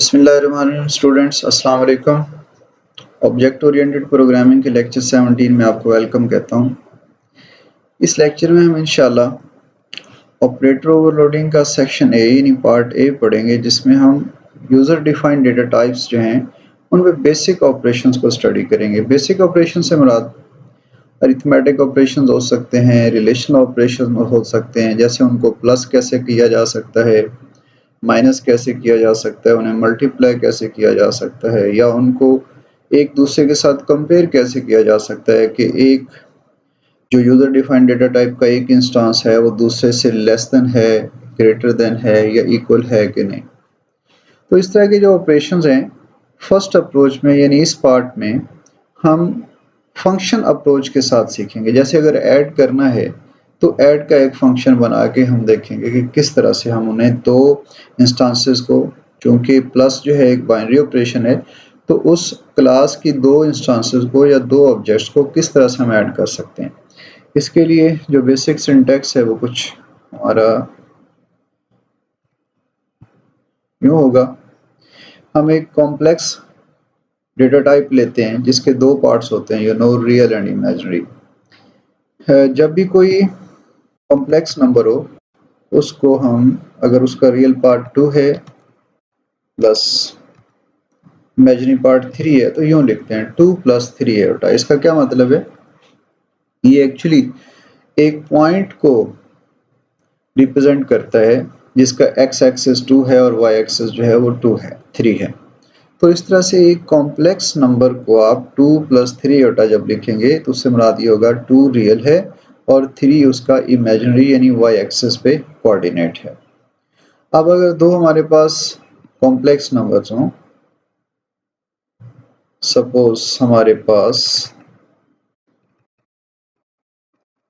बिस्मिल्लाहिर्रहमानिर्रहीम स्टूडेंट्स अस्सलाम वालेकुम। ऑब्जेक्ट ओरिएंटेड प्रोग्रामिंग के लेक्चर 17 में आपको वेलकम कहता हूँ। इस लेक्चर में हम इंशाल्लाह ऑपरेटर ओवरलोडिंग का सेक्शन ए यानी पार्ट ए पढ़ेंगे, जिसमें हम यूज़र डिफाइंड डेटा टाइप्स जो हैं उनमें बेसिक ऑपरेशंस को स्टडी करेंगे। बेसिक ऑपरेशन से मुराद अरिथमेटिक ऑपरेशन हो सकते हैं, रिलेशनल ऑपरेशन हो सकते हैं, जैसे उनको प्लस कैसे किया जा सकता है, माइनस कैसे किया जा सकता है, उन्हें मल्टीप्लाई कैसे किया जा सकता है, या उनको एक दूसरे के साथ कंपेयर कैसे किया जा सकता है कि एक जो यूज़र डिफाइंड डेटा टाइप का एक इंस्टेंस है वो दूसरे से लेस देन है, ग्रेटर देन है या इक्वल है कि नहीं। तो इस तरह के जो ऑपरेशंस हैं फर्स्ट अप्रोच में यानी इस पार्ट में हम फंक्शन अप्रोच के साथ सीखेंगे। जैसे अगर ऐड करना है तो ऐड का एक फंक्शन बना के हम देखेंगे कि किस तरह से हम उन्हें दो इंस्टांसेस को, चूंकि प्लस जो है एक बाइनरी ऑपरेशन है, तो उस क्लास की दो इंस्टांसेस को या दो ऑब्जेक्ट्स को किस तरह से हम ऐड कर सकते हैं। इसके लिए जो बेसिक सिंटैक्स है वो कुछ हमारा यूँ होगा। हम एक कॉम्प्लेक्स डेटा टाइप लेते हैं जिसके दो पार्ट्स होते हैं, रियल एंड इमेजिनरी। जब भी कोई कॉम्प्लेक्स नंबर हो उसको हम, अगर उसका रियल पार्ट 2 है प्लस इमेजिनरी पार्ट 3 है, तो यूं लिखते हैं 2 + 3 है बेटा। इसका क्या मतलब है, ये एक्चुअली एक पॉइंट को रिप्रेजेंट करता है जिसका x एक्सिस 2 है और y एक्सिस जो है वो 3 है। तो इस तरह से एक कॉम्प्लेक्स नंबर को आप 2 + 3 बेटा जब लिखेंगे तो उससे मुराद ये होगा 2 रियल है और 3 उसका इमेजिनरी यानी y एक्सिस पे कोऑर्डिनेट है। अब अगर दो हमारे पास कॉम्प्लेक्स नंबर्स हों, सपोज हमारे पास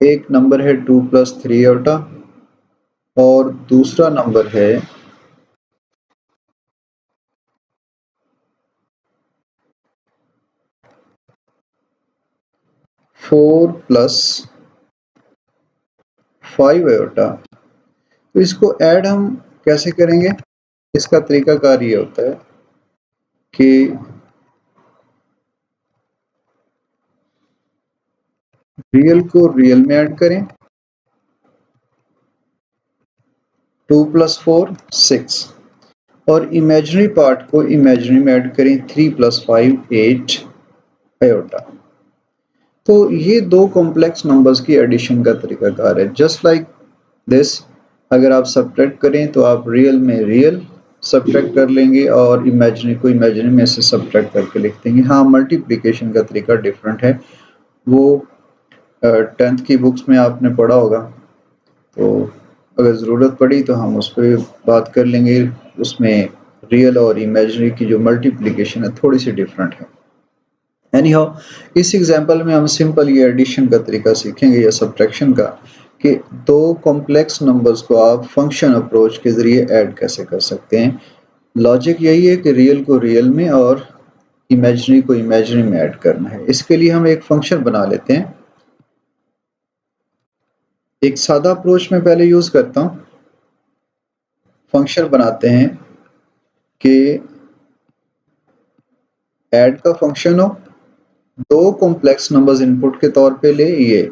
एक नंबर है 2 + 3 बेटा और दूसरा नंबर है 4 + 5 है बेटा। तो इसको ऐड हम कैसे करेंगे, इसका तरीकाकार ये होता है कि रियल को रियल में ऐड करें, 2 + 4 6, और इमेजिनरी पार्ट को इमेजिनरी में ऐड करें, 3 + 5 8 आयोटा। तो ये दो कॉम्प्लेक्स नंबर्स की एडिशन का तरीकाकार है। जस्ट लाइक दिस, अगर आप सब्ट्रैक्ट करें तो आप रियल में रियल सब्ट्रैक्ट कर लेंगे और इमेजिनरी को इमेजिनरी में से सब्ट्रैक्ट करके लिख देंगे। हाँ, मल्टीप्लिकेशन का तरीका डिफरेंट है, वो 10th की बुक्स में आपने पढ़ा होगा, तो अगर ज़रूरत पड़ी तो हम उस पर बात कर लेंगे। उसमें रियल और इमेजिनरी की जो मल्टीप्लिकेशन है थोड़ी सी डिफरेंट है। एनी हाउ, इस एग्जाम्पल में हम सिंपल ये एडिशन का तरीका सीखेंगे या सब्ट्रैक्शन का, कि दो कॉम्प्लेक्स नंबर्स को आप फंक्शन अप्रोच के ज़रिए ऐड कैसे कर सकते हैं। लॉजिक यही है कि रियल को रियल में और इमेजिनरी को इमेजिनरी में ऐड करना है। इसके लिए हम एक फंक्शन बना लेते हैं। एक सादा अप्रोच में पहले यूज़ करता हूँ। फंक्शन बनाते हैं कि ऐड का फंक्शन हो, दो कॉम्प्लेक्स नंबर्स इनपुट के तौर पे ले ये,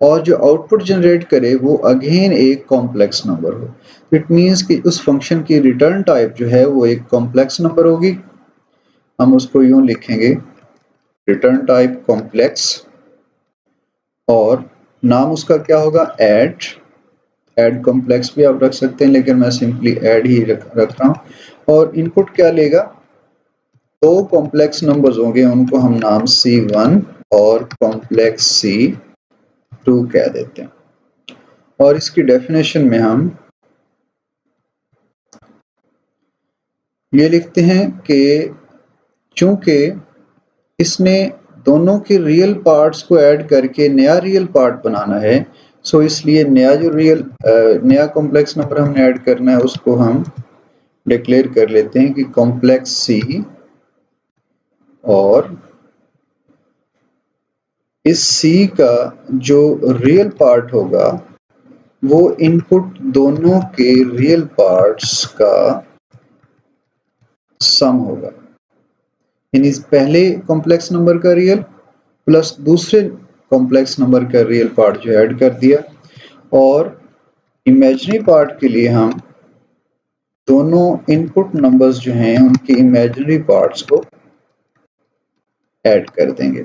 और जो आउटपुट जनरेट करे वो अगेन एक कॉम्प्लेक्स नंबर हो। इट मीन्स कि उस फंक्शन की रिटर्न टाइप जो है वो एक कॉम्प्लेक्स नंबर होगी। हम उसको यूं लिखेंगे, रिटर्न टाइप कॉम्प्लेक्स, और नाम उसका क्या होगा, ऐड कॉम्प्लेक्स भी आप रख सकते हैं, लेकिन मैं सिंपली ऐड ही रख रहा हूँ। और इनपुट क्या लेगा, दो कॉम्प्लेक्स नंबर्स होंगे, उनको हम नाम C1 और कॉम्प्लेक्स C2 कह देते हैं। और इसकी डेफिनेशन में हम ये लिखते हैं कि चूंकि इसने दोनों के रियल पार्ट्स को ऐड करके नया रियल पार्ट बनाना है, सो इसलिए नया कॉम्प्लेक्स नंबर हमने ऐड करना है, उसको हम डिक्लेयर कर लेते हैं कि कॉम्प्लेक्स C, और इस C का जो रियल पार्ट होगा वो इनपुट दोनों के रियल पार्ट्स का सम होगा, यानी पहले कॉम्प्लेक्स नंबर का रियल प्लस दूसरे कॉम्प्लेक्स नंबर का रियल पार्ट जो ऐड कर दिया, और इमेजिनरी पार्ट के लिए हम दोनों इनपुट नंबर्स जो हैं उनके इमेजिनरी पार्ट्स को ऐड कर देंगे।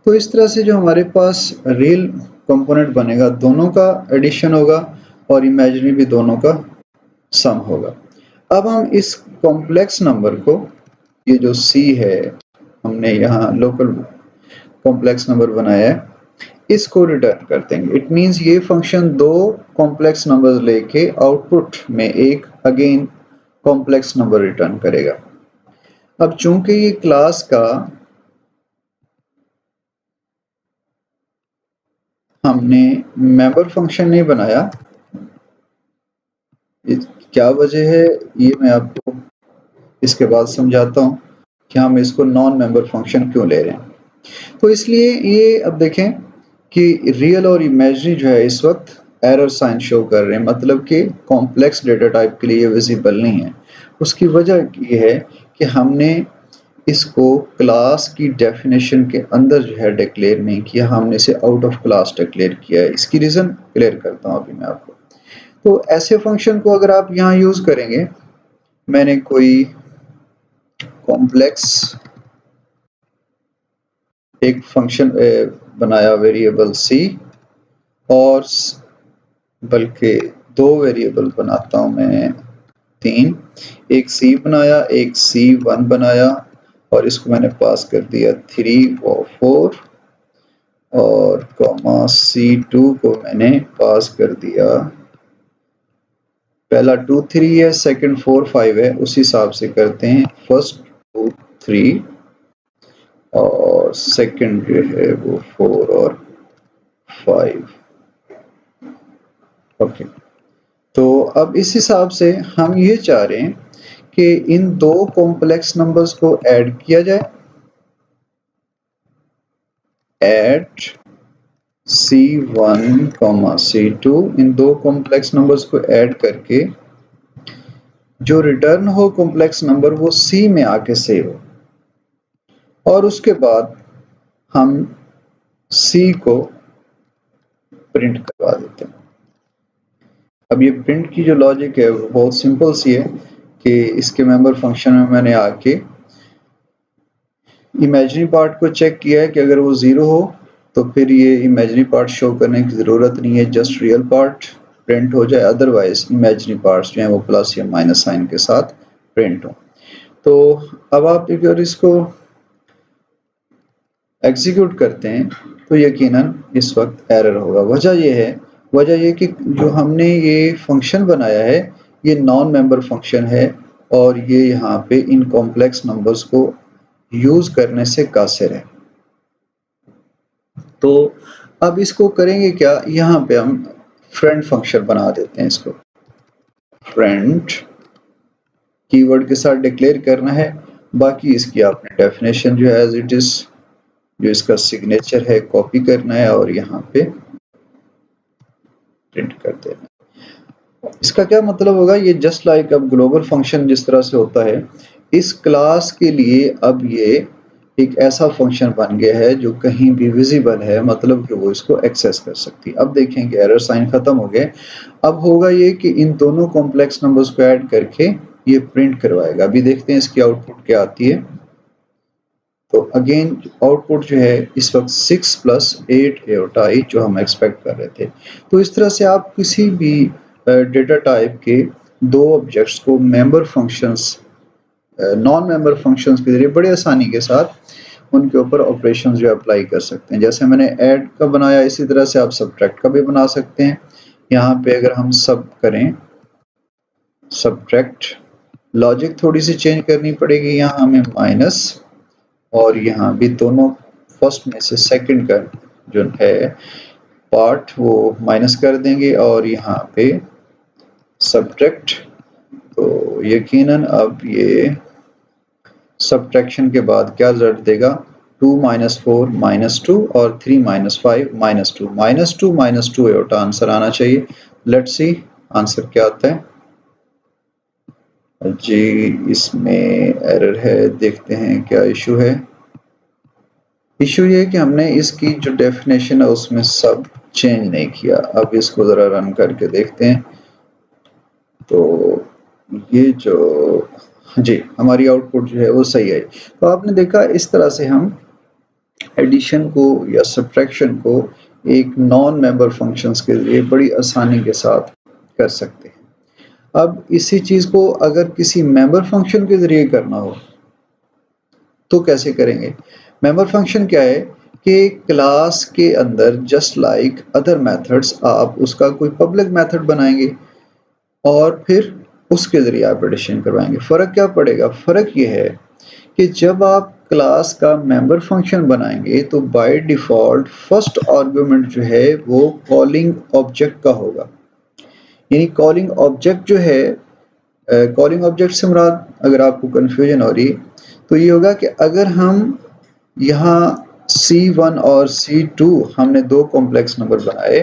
तो इस तरह से जो हमारे पास रियल कंपोनेंट बनेगा दोनों का एडिशन होगा और इमेजिनरी भी दोनों का सम होगा। अब हम इस कॉम्प्लेक्स नंबर को, ये जो c है हमने यहाँ लोकल कॉम्प्लेक्स नंबर बनाया है, इसको रिटर्न कर देंगे। इट मींस ये फंक्शन दो कॉम्प्लेक्स नंबर्स लेके आउटपुट में एक अगेन कॉम्प्लेक्स नंबर रिटर्न करेगा। अब चूंकि ये क्लास का हमने मेंबर फंक्शन नहीं बनाया, क्या वजह है ये मैं आपको इसके बाद समझाता हूँ कि हम इसको नॉन मेंबर फंक्शन क्यों ले रहे हैं। तो इसलिए ये अब देखें कि रियल और इमेजिनरी जो है इस वक्त एरर साइन शो कर रहे हैं, मतलब कि कॉम्प्लेक्स डेटा टाइप के लिए विजिबल नहीं है। उसकी वजह ये है कि हमने इसको क्लास की डेफिनेशन के अंदर जो है डिक्लेयर नहीं किया, हमने इसे आउट ऑफ क्लास डिक्लेयर किया है। इसकी रीज़न क्लियर करता हूँ अभी मैं आपको। तो ऐसे फंक्शन को अगर आप यहाँ यूज़ करेंगे, मैंने कोई कॉम्प्लेक्स एक फंक्शन बनाया वेरिएबल c, और बल्कि दो वेरिएबल बनाता हूं मैं, तीन, एक c बनाया, एक c1 बनाया, और इसको मैंने पास कर दिया 3 और 4, और कॉमा c2 को मैंने पास कर दिया, पहला 2 3 है, सेकंड 4 5 है, उस हिसाब से करते हैं, फर्स्ट 2 3 और सेकंड जो है वो 4 और 5। ओके, तो अब इस हिसाब से हम ये चाह रहे हैं कि इन दो कॉम्प्लेक्स नंबर्स को ऐड किया जाए, ऐड c1, c2, इन दो कॉम्प्लेक्स नंबर्स को ऐड करके जो रिटर्न हो कॉम्प्लेक्स नंबर वो c में आके सेव हो, और उसके बाद हम c को प्रिंट करवा देते हैं। अब ये प्रिंट की जो लॉजिक है वो बहुत सिंपल सी है कि इसके मेंबर फंक्शन में मैंने आके इमेजिनरी पार्ट को चेक किया है कि अगर वो 0 हो तो फिर ये इमेजिनरी पार्ट शो करने की ज़रूरत नहीं है, जस्ट रियल पार्ट प्रिंट हो जाए, अदरवाइज इमेजिनरी पार्ट्स जो हैं वो प्लस या माइनस साइन के साथ प्रिंट हो। तो अब आप अगर इसको एग्जीक्यूट करते हैं तो यकीनन इस वक्त एरर होगा। वजह ये कि जो हमने ये फंक्शन बनाया है ये नॉन मेंबर फंक्शन है, और ये यहाँ पे इन कॉम्प्लेक्स नंबर्स को यूज करने से कासिर है। तो अब इसको करेंगे क्या, यहाँ पे हम फ्रेंड फंक्शन बना देते हैं। इसको फ्रेंड कीवर्ड के साथ डिक्लेयर करना है, बाकी इसकी आपने डेफिनेशन जो है एज इट इज, जो इसका सिग्नेचर है कॉपी करना है और यहाँ पे प्रिंट कर देना। इसका क्या मतलब होगा, ये जस्ट लाइक अब ग्लोबल फंक्शन जिस तरह से होता है, इस क्लास के लिए अब ये एक ऐसा फंक्शन बन गया है जो कहीं भी विजिबल है, मतलब कि वो इसको एक्सेस कर सकती है। अब देखेंगे एरर साइन खत्म हो गए। अब होगा ये कि इन दोनों कॉम्प्लेक्स नंबर्स को ऐड करके ये प्रिंट करवाएगा। अभी देखते हैं इसकी आउटपुट क्या आती है। तो अगेन आउटपुट जो है इस वक्त 6 + 8 एटा जो हम एक्सपेक्ट कर रहे थे। तो इस तरह से आप किसी भी डेटा टाइप के दो ऑब्जेक्ट्स को member functions, non member functions के जरिए बड़े आसानी के साथ उनके ऊपर ऑपरेशन जो अप्लाई कर सकते हैं। जैसे मैंने ऐड का बनाया, इसी तरह से आप सब्ट्रैक्ट का भी बना सकते हैं। यहाँ पे अगर हम सब करें सब्ट्रैक्ट, लॉजिक थोड़ी सी चेंज करनी पड़ेगी, यहाँ हमें माइनस, और यहाँ भी दोनों फर्स्ट में से सेकंड का जो है पार्ट वो माइनस कर देंगे, और यहाँ पे सब्ट्रैक्ट। तो यकीनन अब ये सब्ट्रैक्शन के बाद क्या रिजल्ट देगा, 2 - 4 -2 और 3 - 5 -2, -2 एटा आंसर आना चाहिए। लेट्स सी आंसर क्या आता है। जी, इसमें एरर है, देखते हैं क्या इशू है। इशू ये है कि हमने इसकी जो डेफिनेशन है उसमें सब चेंज नहीं किया। अब इसको ज़रा रन करके देखते हैं। तो ये जो जी, हमारी आउटपुट जो है वो सही है। तो आपने देखा इस तरह से हम एडिशन को या सब्ट्रैक्शन को एक नॉन मेंबर फंक्शंस के ज़रिए बड़ी आसानी के साथ कर सकते हैं। अब इसी चीज़ को अगर किसी मेंबर फंक्शन के ज़रिए करना हो तो कैसे करेंगे? मेंबर फंक्शन क्या है कि क्लास के अंदर जस्ट लाइक अदर मेथड्स आप उसका कोई पब्लिक मेथड बनाएंगे और फिर उसके ज़रिए आप एडिशन करवाएंगे। फ़र्क क्या पड़ेगा? फ़र्क ये है कि जब आप क्लास का मेंबर फंक्शन बनाएंगे तो बाय डिफ़ॉल्ट फर्स्ट आर्गुमेंट जो है वो कॉलिंग ऑब्जेक्ट का होगा। यानी कॉलिंग ऑब्जेक्ट जो है, कॉलिंग ऑब्जेक्ट से मुराद अगर आपको कन्फ्यूजन हो रही तो ये होगा कि अगर हम यहाँ C1 और C2 हमने दो कॉम्प्लेक्स नंबर बनाए,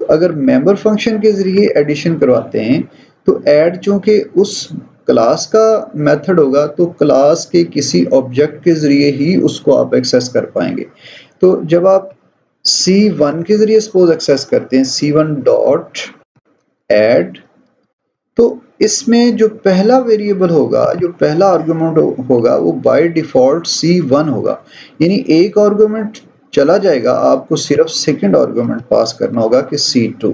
तो अगर मेंबर फंक्शन के ज़रिए एडिशन करवाते हैं तो ऐड चूँकि उस क्लास का मेथड होगा तो क्लास के किसी ऑब्जेक्ट के ज़रिए ही उसको आप एक्सेस कर पाएंगे। तो जब आप C1 के ज़रिए सपोज एक्सेस करते हैं C1 डॉट ऐड, तो इसमें जो पहला वेरिएबल होगा, जो पहला आर्गुमेंट होगा वो बाय डिफ़ॉल्ट C1 होगा। यानी एक आर्गुमेंट चला जाएगा, आपको सिर्फ सेकंड आर्गुमेंट पास करना होगा कि C2।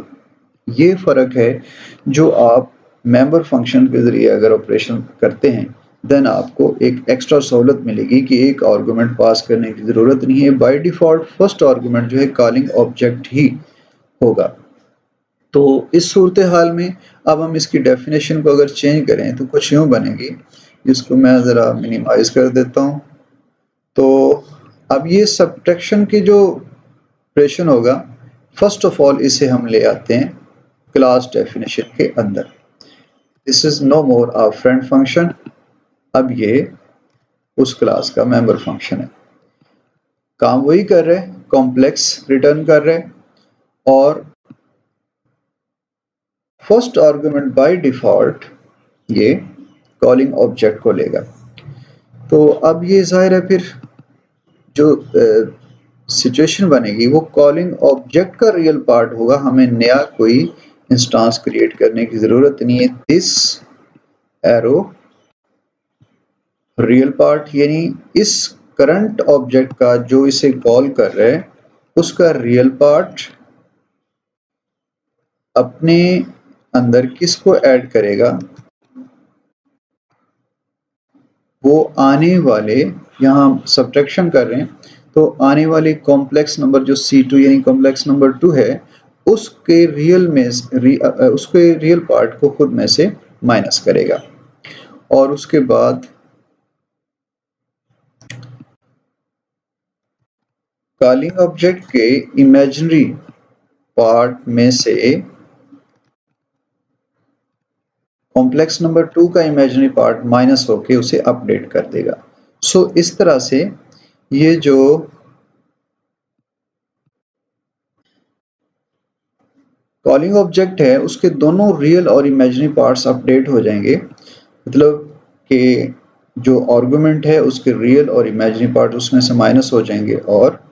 ये फ़र्क है जो आप मेंबर फंक्शन के ज़रिए अगर ऑपरेशन करते हैं देन आपको एक एक्स्ट्रा सहूलत मिलेगी कि एक आर्गुमेंट पास करने की ज़रूरत नहीं है। बाय डिफ़ॉल्ट फर्स्ट आर्गुमेंट जो है कॉलिंग ऑब्जेक्ट ही होगा। तो इस सूरत हाल में अब हम इसकी डेफिनेशन को अगर चेंज करें तो कुछ यूँ बनेगी, जिसको मैं ज़रा मिनिमाइज़ कर देता हूँ। तो अब ये सब्ट्रैक्शन की जो ऑपरेशन होगा, फर्स्ट ऑफ ऑल इसे हम ले आते हैं क्लास डेफिनेशन के अंदर। This is no more a friend function. अब ये उस क्लास का मेंबर फंक्शन है। काम वही कर रहे हैं, कॉम्प्लेक्स रिटर्न कर रहे हैं और फर्स्ट आर्गुमेंट बाय डिफ़ॉल्ट ये कॉलिंग ऑब्जेक्ट को लेगा। तो अब ये ज़ाहिर है फिर जो सिचुएशन बनेगी वो कॉलिंग ऑब्जेक्ट का रियल पार्ट होगा। हमें नया कोई इंस्टेंस क्रिएट करने की ज़रूरत नहीं है। दिस एरो रियल पार्ट, यानी इस करंट ऑब्जेक्ट का जो इसे कॉल कर रहे हैं उसका रियल पार्ट अपने अंदर किसको ऐड करेगा, वो आने वाले, यहाँ सब्ट्रैक्शन कर रहे हैं तो आने वाले कॉम्प्लेक्स नंबर जो C2 यानी कॉम्प्लेक्स नंबर 2 है उसके उसके रियल पार्ट को खुद में से माइनस करेगा और उसके बाद कॉलिंग ऑब्जेक्ट के इमेजिनरी पार्ट में से कॉम्प्लेक्स नंबर 2 का इमेजिनरी पार्ट माइनस होके उसे अपडेट कर देगा। सो इस तरह से ये जो कॉलिंग ऑब्जेक्ट है उसके दोनों रियल और इमेजिनरी पार्ट्स अपडेट हो जाएंगे। मतलब कि जो आर्गुमेंट है उसके रियल और इमेजिनरी पार्ट उसमें से माइनस हो जाएंगे और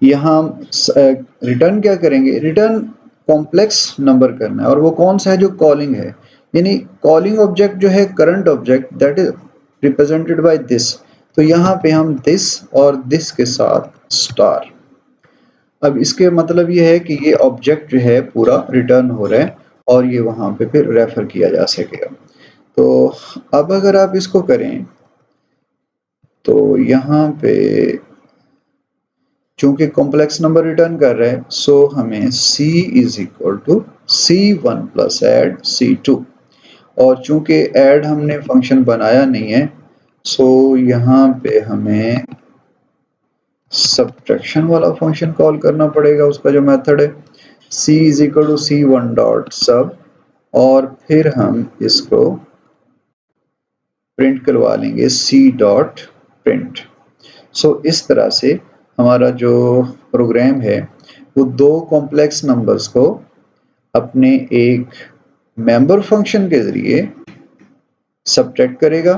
यहाँ रिटर्न क्या करेंगे, रिटर्न कॉम्प्लेक्स नंबर करना है और वो कौन सा है, जो कॉलिंग है। यानी कॉलिंग ऑब्जेक्ट जो है current object that is represented by this. तो यहाँ पे हम दिस और दिस के साथ स्टार। अब इसके मतलब ये है कि ये ऑब्जेक्ट जो है पूरा रिटर्न हो रहा है और ये वहाँ पे फिर रेफर किया जा सकेगा। तो अब अगर आप इसको करें तो यहाँ पे चूंकि कॉम्प्लेक्स नंबर रिटर्न कर रहे हैं सो हमें C is equal to C1 plus add C2 और चूंकि ऐड हमने फंक्शन बनाया नहीं है सो यहाँ पे हमें सब्ट्रैक्शन वाला फंक्शन कॉल करना पड़ेगा। उसका जो मेथड है C is equal to C1 dot सब और फिर हम इसको प्रिंट करवा लेंगे C डॉट प्रिंट। सो इस तरह से हमारा जो प्रोग्राम है वो दो कॉम्प्लेक्स नंबर्स को अपने एक मेंबर फंक्शन के ज़रिए सब्ट्रैक्ट करेगा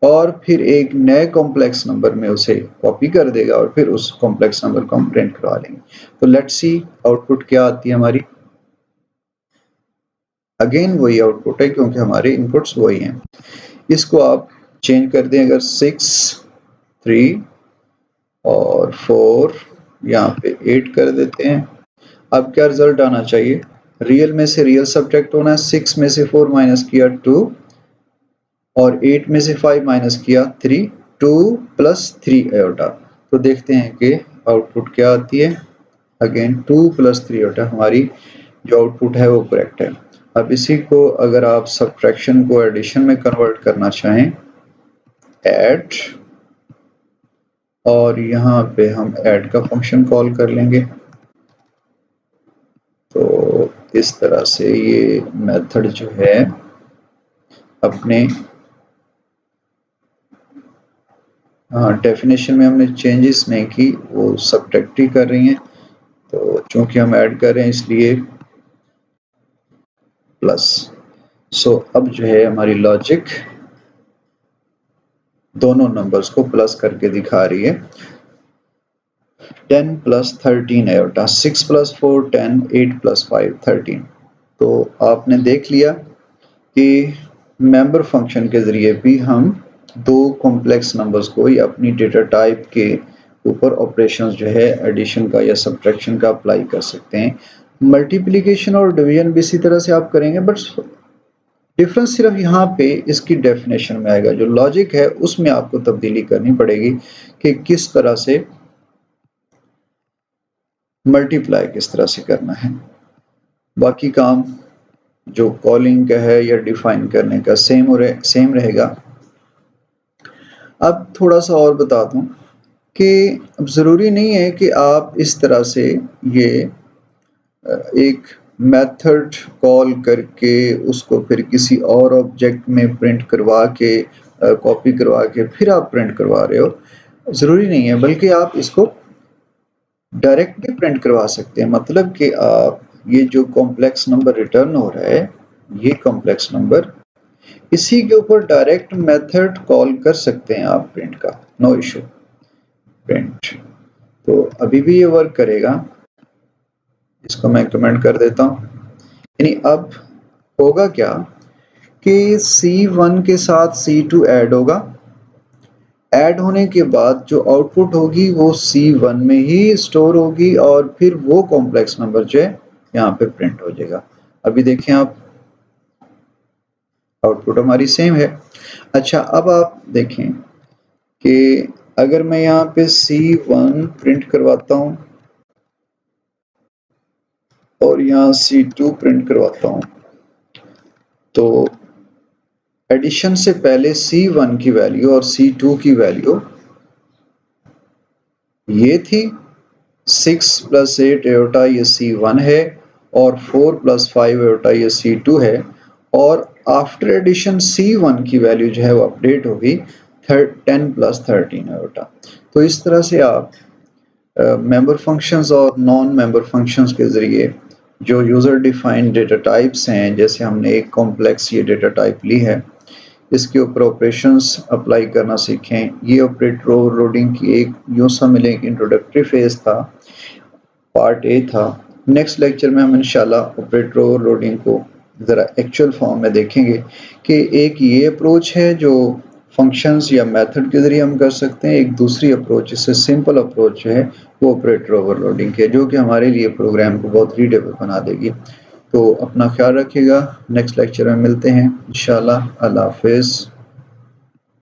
और फिर एक नए कॉम्प्लेक्स नंबर में उसे कॉपी कर देगा और फिर उस कॉम्प्लेक्स नंबर को हम प्रिंट करवा लेंगे। तो लेट्स सी आउटपुट क्या आती है हमारी। अगेन वही आउटपुट है क्योंकि हमारे इनपुट्स वही हैं। इसको आप चेंज कर दें, अगर 6, 3 और 4 यहाँ पे 8 कर देते हैं। अब क्या रिजल्ट आना चाहिए, रियल में से रियल सब्ट्रैक्ट होना है। 6 में से 4 माइनस किया 2 और 8 में से 5 माइनस किया 3, 2 प्लस 3 आयोटा। तो देखते हैं कि आउटपुट क्या आती है। अगेन 2 प्लस 3 आयोटा हमारी जो आउटपुट है वो करेक्ट है। अब इसी को अगर आप सब्ट्रैक्शन को एडिशन में कन्वर्ट करना चाहें, ऐड, और यहाँ पे हम ऐड का फंक्शन कॉल कर लेंगे। तो इस तरह से ये मेथड जो है अपने डेफिनेशन में हमने चेंजेस नहीं की, वो सब्ट्रैक्ट ही कर रही हैं। तो चूंकि हम ऐड कर रहे हैं इसलिए प्लस। सो अब जो है हमारी लॉजिक दोनों नंबर्स को प्लस करके दिखा रही है। 10 प्लस 13 आयोटा, 6 प्लस 4 10, 8 प्लस 5 13। तो आपने देख लिया कि मेंबर फंक्शन के ज़रिए भी हम दो कॉम्प्लेक्स नंबर्स को या अपनी डेटा टाइप के ऊपर ऑपरेशंस जो है एडिशन का या सब्ट्रैक्शन का अप्लाई कर सकते हैं। मल्टीप्लिकेशन और डिवीजन भी इसी तरह से आप करेंगे, बट डिफरेंस सिर्फ यहाँ पे इसकी डेफिनेशन में आएगा। जो लॉजिक है उसमें आपको तब्दीली करनी पड़ेगी कि किस तरह से मल्टीप्लाई किस तरह से करना है। बाकी काम जो कॉलिंग का है या डिफाइन करने का सेम रहेगा। अब थोड़ा सा और बता दूं कि अब ज़रूरी नहीं है कि आप इस तरह से ये एक मेथड कॉल करके उसको फिर किसी और ऑब्जेक्ट में प्रिंट करवा के कॉपी करवा के फिर आप प्रिंट करवा रहे हो, ज़रूरी नहीं है, बल्कि आप इसको डायरेक्टली प्रिंट करवा सकते हैं। मतलब कि आप ये जो कॉम्प्लेक्स नंबर रिटर्न हो रहा है, ये कॉम्प्लेक्स नंबर, इसी के ऊपर डायरेक्ट मेथड कॉल कर सकते हैं आप प्रिंट का, नो इशू, प्रिंट। तो अभी भी ये वर्क करेगा। इसको मैं कमेंट कर देता हूँ। यानी अब होगा क्या कि C1 के साथ C2 ऐड होगा, ऐड होने के बाद जो आउटपुट होगी वो C1 में ही स्टोर होगी और फिर वो कॉम्प्लेक्स नंबर जो है यहाँ पे प्रिंट हो जाएगा। अभी देखें आप, आउटपुट हमारी सेम है। अच्छा, अब आप देखें कि अगर मैं यहाँ पे C1 प्रिंट करवाता हूँ और यहाँ C2 प्रिंट करवाता हूँ, तो एडिशन से पहले C1 की वैल्यू और C2 की वैल्यू ये थी। 6 प्लस 8 आयोटा ये C1 है और 4 प्लस 5 आयोटा ये C2 है। और आफ्टर एडिशन C1 की वैल्यू जो है वो अपडेट होगी 10 प्लस 13 आयोटा। तो इस तरह से आप मेंबर फंक्शंस और नॉन मेंबर फंक्शंस के ज़रिए जो यूज़र डिफाइंड डेटा टाइप्स हैं, जैसे हमने एक कॉम्प्लेक्स ये डेटा टाइप ली है, इसके ऊपर ऑपरेशंस अप्लाई करना सीखें। ये ऑपरेटर ओवरलोडिंग की एक यूँ समझ लें इंट्रोडक्टरी फेज़ था, पार्ट ए था। नेक्स्ट लेक्चर में हम इंशाल्लाह ऑपरेटर ओवरलोडिंग को ज़रा एक्चुअल फॉर्म में देखेंगे कि एक ये अप्रोच है जो फंक्शंस या मेथड के ज़रिए हम कर सकते हैं, एक दूसरी अप्रोच, इससे सिंपल अप्रोच है वो ऑपरेटर ओवरलोडिंग की है, जो कि हमारे लिए प्रोग्राम को बहुत रीडेबल बना देगी। तो अपना ख्याल रखिएगा, नेक्स्ट लेक्चर में मिलते हैं इंशाल्लाह। अल्लाह हाफ़िज़।